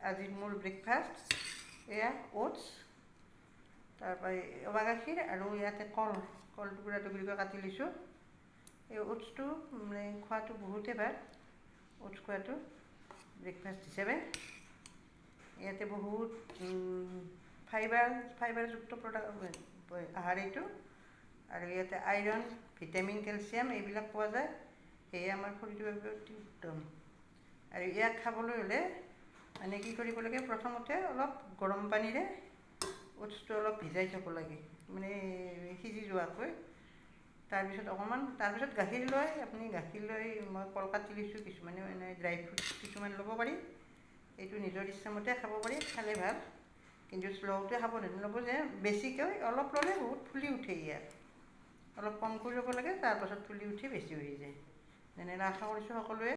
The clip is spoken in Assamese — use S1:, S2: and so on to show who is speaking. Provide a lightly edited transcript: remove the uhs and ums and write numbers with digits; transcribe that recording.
S1: আজিৰ মোৰ ব্ৰেকফাষ্ট এয়া অ'টছ, তাৰপৰা এৱা গাখীৰ আৰু ইয়াতে কল টুকুৰা টুকুৰিকৈ কাটি লৈছোঁ। এই অ'টছটো মানে খোৱাটো বহুতেই ভাল, অ'টছ খোৱাটো ব্ৰেকফাষ্ট হিচাপে। ইয়াতে বহুত ফাইবাৰযুক্ত আহাৰ এইটো, আৰু ইয়াতে আইৰণ, ভিটামিন, কেলছিয়াম এইবিলাক পোৱা যায়, সেয়ে আমাৰ শৰীৰৰ বাবে অতি উত্তম। আৰু ইয়াক খাবলৈ হ'লে মানে কি কৰিব লাগে, প্ৰথমতে অলপ গৰম পানীৰে অ'টছটো অলপ ভিজাই থ'ব লাগে, মানে সিজি যোৱাকৈ। তাৰপিছত গাখীৰ লৈ মই কল কাটি লৈছোঁ, কিছুমানে মানে ড্ৰাই ফ্ৰুটছ কিছুমান ল'ব পাৰি, এইটো নিজৰ ইচ্ছামতে খাব পাৰি, খালে ভাল। কিন্তু শ্ল'তে খাব ল'ব যে বেছিকৈ অলপ ল'লে বহুত ফুলি উঠে, ইয়াত অলপ কমকৈ ল'ব লাগে, তাৰপাছত ফুলি উঠি বেছি হৈ যায়। যেনে আশা কৰিছোঁ সকলোৱে